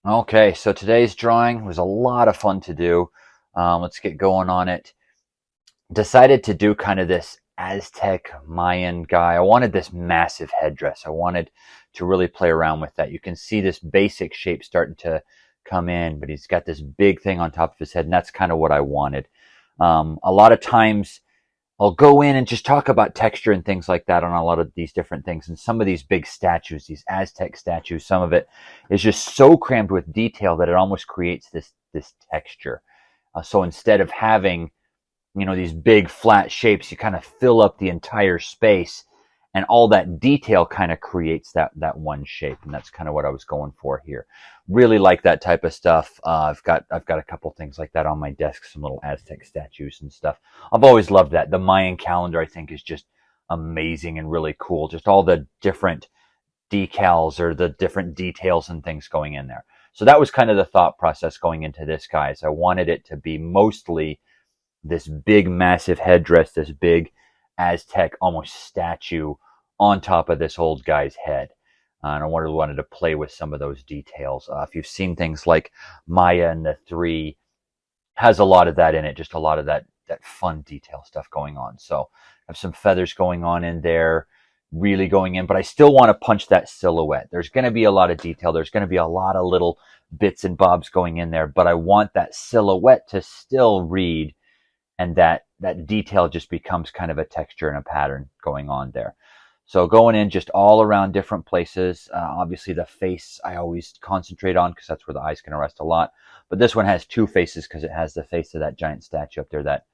Okay, so today's drawing was a lot of fun to do. Let's get going on it. Decided to do kind of this Aztec Mayan guy. I wanted this massive headdress. I wanted to really play around with that. You can see this basic shape starting to come in, but he's got this big thing on top of his head, and that's kind of what I wanted. A lot of times I'll go in and just talk about texture and things like that on a lot of these different things. And some of these big statues, these Aztec statues, some of it is just so crammed with detail that it almost creates this texture. So instead of having, these big flat shapes, you kind of fill up the entire space, and all that detail kind of creates that one shape. And that's kind of what I was going for here. Really like that type of stuff. I've got a couple things like that on my desk, some little Aztec statues and stuff. I've always loved that. The Mayan calendar, I think, is just amazing and really cool. Just all the different decals or the different details and things going in there. So that was kind of the thought process going into this, guys. I wanted it to be mostly this big, massive headdress, this big Aztec almost statue on top of this old guy's head. And I wanted to play with some of those details. If you've seen things like Maya and the Three, has a lot of that in it, just a lot of that fun detail stuff going on. So I have some feathers going on in there, really going in, but I still want to punch that silhouette. There's going to be a lot of detail. There's going to be a lot of little bits and bobs going in there, but I want that silhouette to still read, and that detail just becomes kind of a texture and a pattern going on there. So going in just all around different places. Obviously the face I always concentrate on because that's where the eyes can rest a lot. But this one has two faces because it has the face of that giant statue up there, that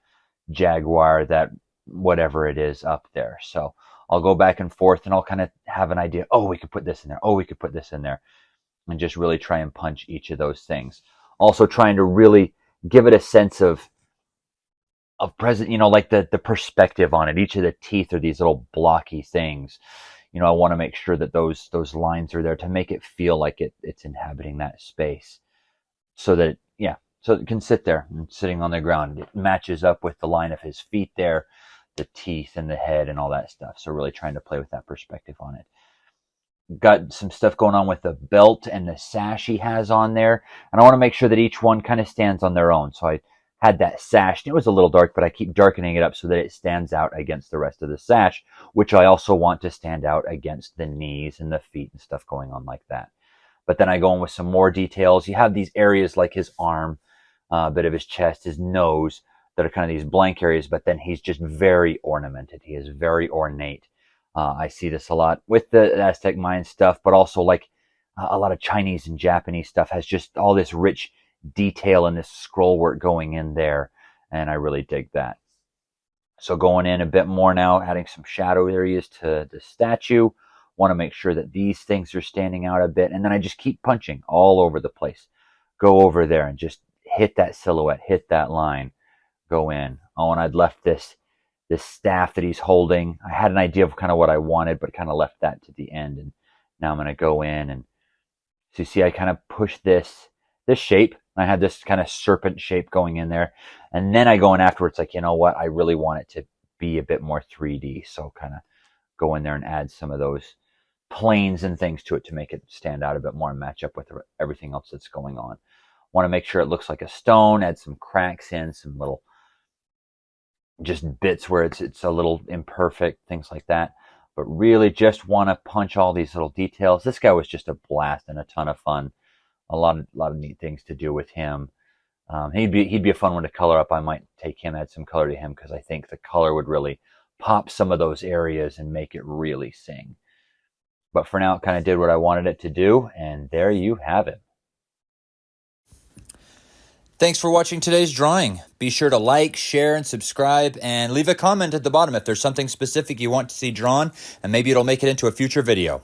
jaguar, that whatever it is up there. So I'll go back and forth and I'll kind of have an idea. Oh, we could put this in there. Oh, we could put this in there. And just really try and punch each of those things. Also trying to really give it a sense of present, like the perspective on it. Each of the teeth are these little blocky things. I want to make sure that those lines are there to make it feel like it's inhabiting that space, so that so it can sit there and sitting on the ground. It matches up with the line of his feet there, the teeth and the head and all that stuff. So really trying to play with that perspective on it. Got some stuff going on with the belt and the sash he has on there, and I want to make sure that each one kind of stands on their own. So I had that sash. It was a little dark, but I keep darkening it up so that it stands out against the rest of the sash, which I also want to stand out against the knees and the feet and stuff going on like that. But then I go in with some more details. You have these areas like his arm, a bit of his chest, his nose, that are kind of these blank areas, but then he's just very ornamented. He is very ornate. I see this a lot with the Aztec Mayan stuff, but also like a lot of Chinese and Japanese stuff has just all this rich detail and this scroll work going in there, and I really dig that. So going in a bit more now, adding some shadow areas to the statue. Want to make sure that these things are standing out a bit, and then I just keep punching all over the place. Go over there and just hit that silhouette, hit that line, go in. Oh, and I'd left this staff that he's holding. I had an idea of kind of what I wanted, but kind of left that to the end, and now I'm going to go in, and so you see I kind of push this shape. I had this kind of serpent shape going in there. And then I go in afterwards, like, you know what? I really want it to be a bit more 3D. So kind of go in there and add some of those planes and things to it to make it stand out a bit more and match up with everything else that's going on. Want to make sure it looks like a stone, add some cracks in, some little just bits where it's a little imperfect, things like that. But really just want to punch all these little details. This guy was just a blast and a ton of fun. A lot of neat things to do with him. He'd be a fun one to color up. I might take him, add some color to him, because I think the color would really pop some of those areas and make it really sing. But for now, it kind of did what I wanted it to do, and there you have it. Thanks for watching today's drawing. Be sure to like, share, and subscribe, and leave a comment at the bottom if there's something specific you want to see drawn, and maybe it'll make it into a future video.